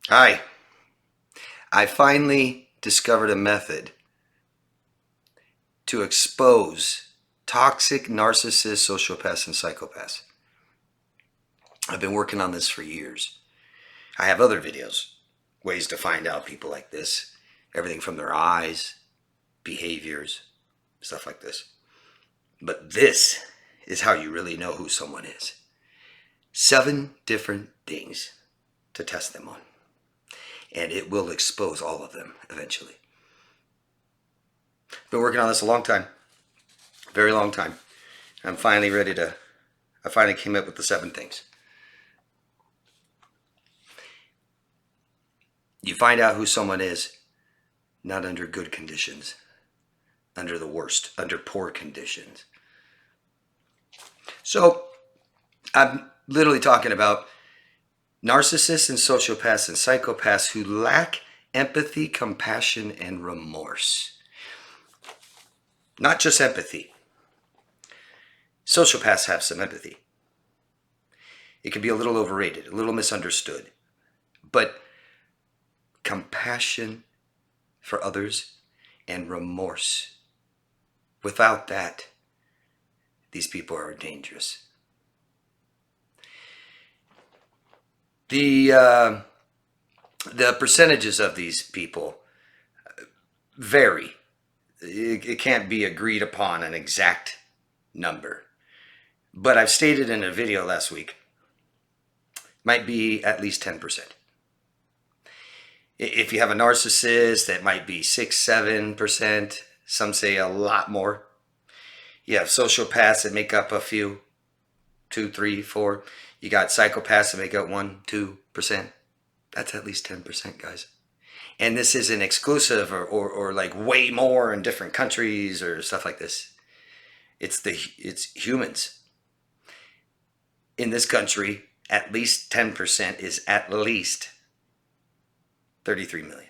Hi. I finally discovered a method to expose toxic narcissists, sociopaths, and psychopaths. I've been working on this for years. I have other videos, ways to find out people like this, everything from their eyes, behaviors, stuff like this. But this is how you really know who someone is. 7 different things to test them on. And it will expose all of them eventually. Been working on this a long time, very long time. I finally came up with the 7 things. You find out who someone is, not under good conditions, under the worst, under poor conditions. So, I'm literally talking about narcissists and sociopaths and psychopaths who lack empathy, compassion, and remorse. Not just empathy. Sociopaths have some empathy. It can be a little overrated, a little misunderstood. But compassion for others and remorse. Without that, these people are dangerous. The percentages of these people vary. It can't be agreed upon an exact number. But I've stated in a video last week, might be at least 10%. If you have a narcissist, that might be 6, 7%. Some say a lot more. You have sociopaths that make up a few, 2, 3, 4. You got psychopaths that make up 1, 2%. That's at least 10%, guys. And this isn't exclusive or like way more in different countries or stuff like this. It's humans. In this country, at least 10% is at least 33 million.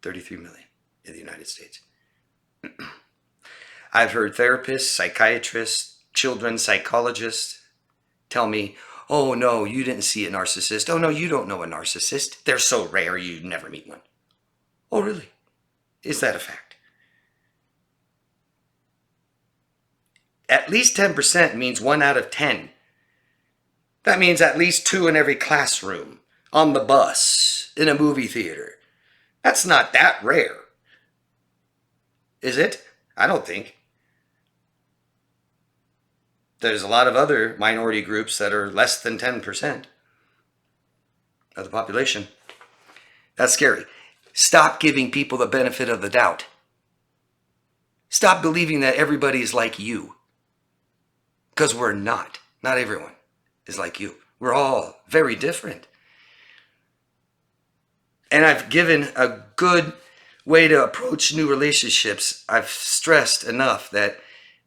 33 million in the United States. I've heard therapists, psychiatrists, children's psychologists tell me, oh no, you didn't see a narcissist. Oh no, you don't know a narcissist. They're so rare you'd never meet one. Oh really? Is that a fact? At least 10% means 1 out of 10. That means at least 2 in every classroom, on the bus, in a movie theater. That's not that rare. Is it? I don't think. There's a lot of other minority groups that are less than 10% of the population. That's scary. Stop giving people the benefit of the doubt. Stop believing that everybody is like you. Because we're not. Not everyone is like you. We're all very different. And I've given a good way to approach new relationships. I've stressed enough that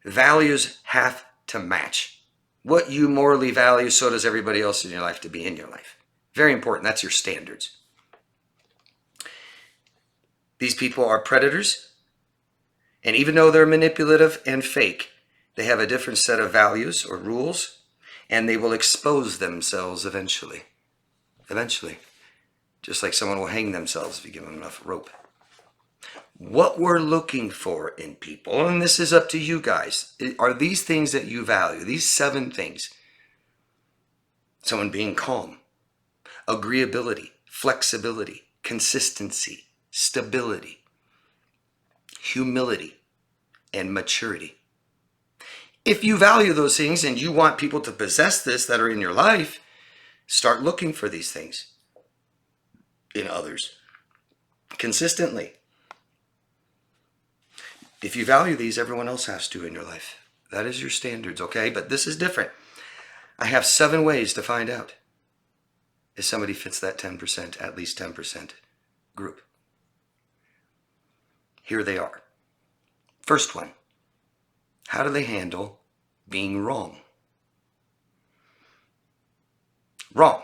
values have to match. What you morally value, so does everybody else in your life to be in your life. Very important. That's your standards. These people are predators. And even though they're manipulative and fake, they have a different set of values or rules, and they will expose themselves eventually. Eventually. Just like someone will hang themselves if you give them enough rope. What we're looking for in people, and this is up to you guys, are these things that you value, these 7 things. Someone being calm, agreeability, flexibility, consistency, stability, humility, and maturity. If you value those things and you want people to possess this that are in your life, start looking for these things in others consistently. If you value these, everyone else has to in your life. That is your standards, okay? But this is different. I have 7 ways to find out if somebody fits that 10%, at least 10% group. Here they are. First one, how do they handle being wrong? Wrong.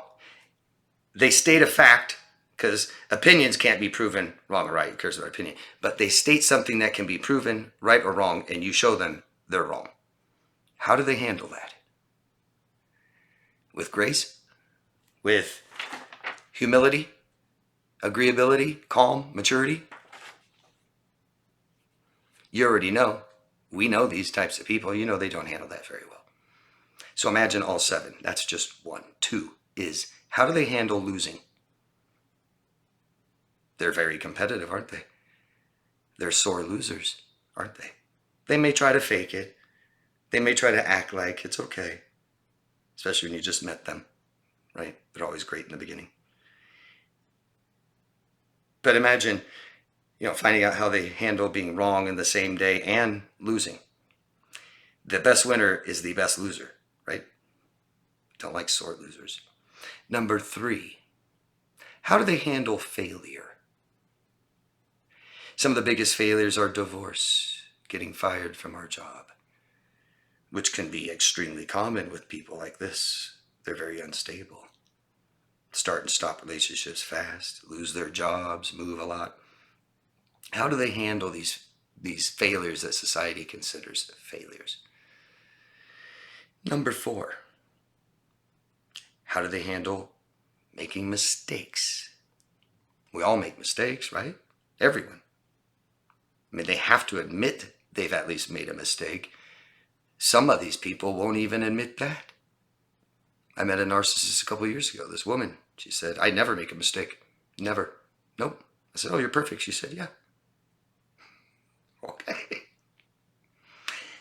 They state a fact, because opinions can't be proven wrong or right, because of their opinion. But they state something that can be proven right or wrong, and you show them they're wrong. How do they handle that? With grace, with humility, agreeability, calm, maturity. You already know. We know these types of people. You know they don't handle that very well. So imagine all 7. That's just 1. 2 is, how do they handle losing? They're very competitive, aren't they? They're sore losers, aren't they? They may try to fake it. They may try to act like it's okay, especially when you just met them, right? They're always great in the beginning. But imagine, finding out how they handle being wrong in the same day and losing. The best winner is the best loser, right? Don't like sore losers. Number 3, how do they handle failure? Some of the biggest failures are divorce, getting fired from our job, which can be extremely common with people like this. They're very unstable. Start and stop relationships fast, lose their jobs, move a lot. How do they handle these failures that society considers failures? Number 4, how do they handle making mistakes? We all make mistakes, right? Everyone. I mean, they have to admit they've at least made a mistake. Some of these people won't even admit that. I met a narcissist a couple of years ago. This woman, she said, I never make a mistake. Never. Nope. I said, oh, you're perfect. She said, yeah. Okay.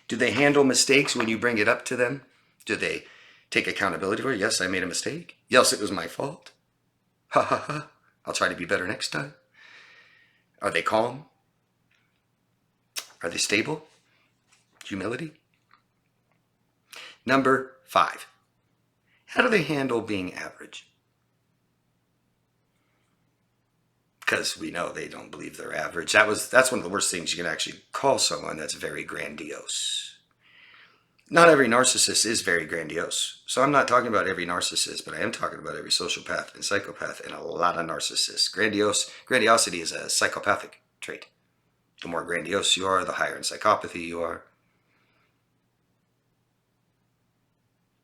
Do they handle mistakes when you bring it up to them? Do they take accountability for it? Yes, I made a mistake. Yes, it was my fault. Ha ha ha. I'll try to be better next time. Are they calm? Are they stable? Humility? Number 5, how do they handle being average? Because we know they don't believe they're average. That's one of the worst things you can actually call someone that's very grandiose. Not every narcissist is very grandiose. So I'm not talking about every narcissist, but I am talking about every sociopath and psychopath and a lot of narcissists. Grandiosity is a psychopathic trait. The more grandiose you are, the higher in psychopathy you are.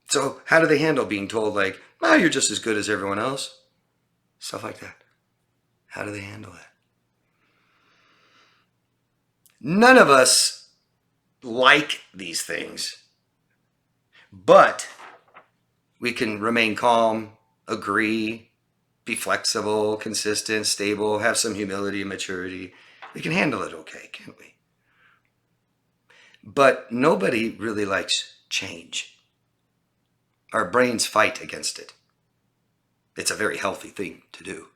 So how do they handle being told like, oh, you're just as good as everyone else? Stuff like that. How do they handle that? None of us like these things, but we can remain calm, agree, be flexible, consistent, stable, have some humility and maturity. We can handle it okay, can't we? But nobody really likes change. Our brains fight against it. It's a very healthy thing to do.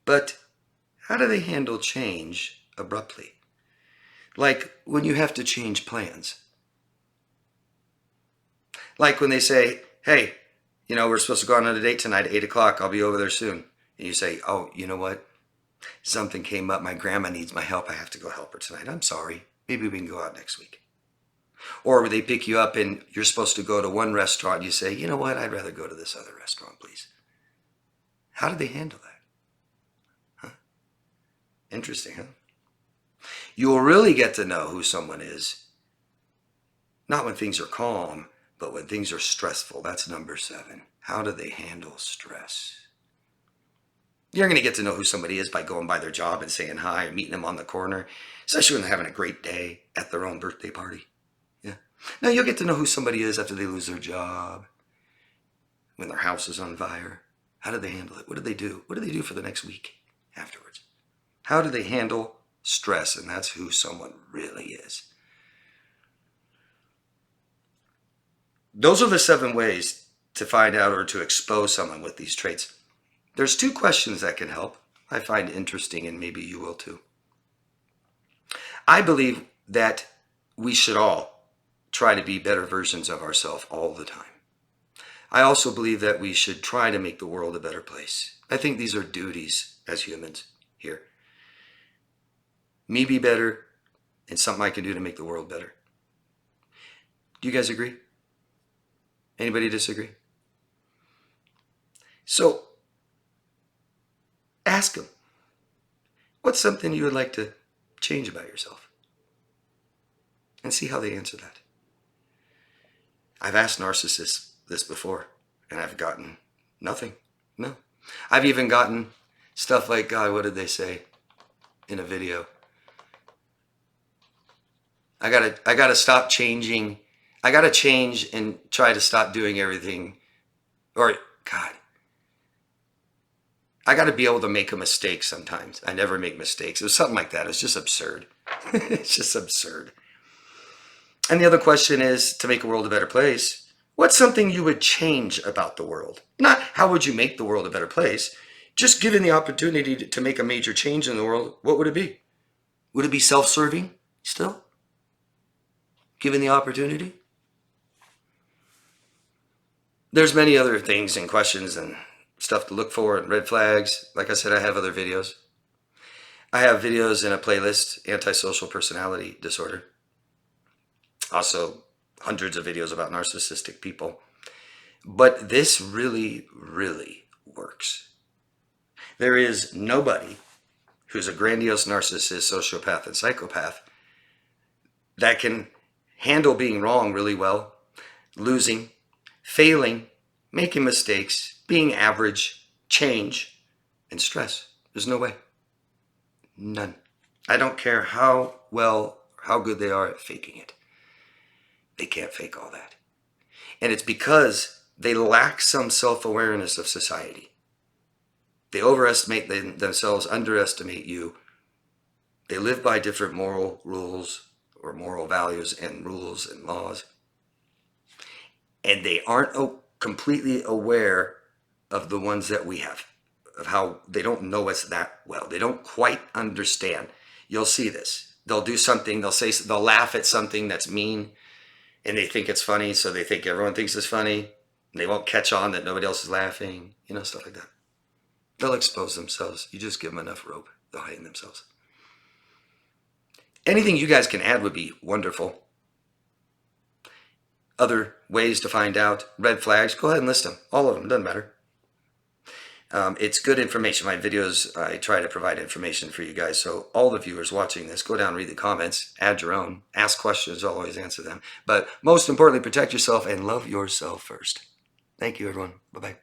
But how do they handle change abruptly? Like when you have to change plans. Like when they say, hey, we're supposed to go on a date tonight at 8 o'clock. I'll be over there soon. And you say, oh, you know what? Something came up. My grandma needs my help. I have to go help her tonight. I'm sorry. Maybe we can go out next week. Or they pick you up and you're supposed to go to one restaurant. And you say, you know what? I'd rather go to this other restaurant, please. How do they handle that? Huh? Interesting, huh? You will really get to know who someone is, not when things are calm, but when things are stressful. That's number 7. How do they handle stress? You're going to get to know who somebody is by going by their job and saying hi and meeting them on the corner, especially when they're having a great day at their own birthday party. Yeah. Now you'll get to know who somebody is after they lose their job, when their house is on fire. How do they handle it? What do they do? What do they do for the next week afterwards? How do they handle stress? And that's who someone really is. Those are the 7 ways to find out or to expose someone with these traits. There's 2 questions that can help. I find interesting, and maybe you will too. I believe that we should all try to be better versions of ourselves all the time. I also believe that we should try to make the world a better place. I think these are duties as humans here. Me be better, and something I can do to make the world better. Do you guys agree? Anybody disagree? So, ask them, what's something you would like to change about yourself? And see how they answer that. I've asked narcissists this before. And I've gotten nothing. No. I've even gotten stuff like, God, what did they say in a video? I gotta stop changing. I gotta change and try to stop doing everything. Or, God, I gotta be able to make a mistake sometimes. I never make mistakes. It was something like that. It's just absurd. It's just absurd. And the other question is, to make a world a better place, what's something you would change about the world? Not how would you make the world a better place. Just given the opportunity to make a major change in the world, what would it be? Would it be self-serving still? Given the opportunity? There's many other things and questions and stuff to look for and red flags. Like I said, I have other videos. I have videos in a playlist, Antisocial Personality Disorder. Also, hundreds of videos about narcissistic people. But this really, really works. There is nobody who's a grandiose narcissist, sociopath, and psychopath that can handle being wrong really well, losing, failing, making mistakes, being average, change, and stress. There's no way. None. I don't care how well, how good they are at faking it. They can't fake all that. And it's because they lack some self-awareness of society. They overestimate themselves, underestimate you. They live by different moral rules or moral values and rules and laws. And they aren't completely aware of the ones that we have, of how they don't know us that well. They don't quite understand. You'll see this. They'll do something, they'll laugh at something that's mean, and they think it's funny, so they think everyone thinks it's funny, and they won't catch on that nobody else is laughing, stuff like that. They'll expose themselves. You just give them enough rope, they'll hide themselves. Anything you guys can add would be wonderful. Other ways to find out, red flags, go ahead and list them. All of them, doesn't matter. It's good information. My videos, I try to provide information for you guys. So all the viewers watching this, go down, read the comments, add your own, ask questions, I'll always answer them. But most importantly, protect yourself and love yourself first. Thank you, everyone. Bye-bye.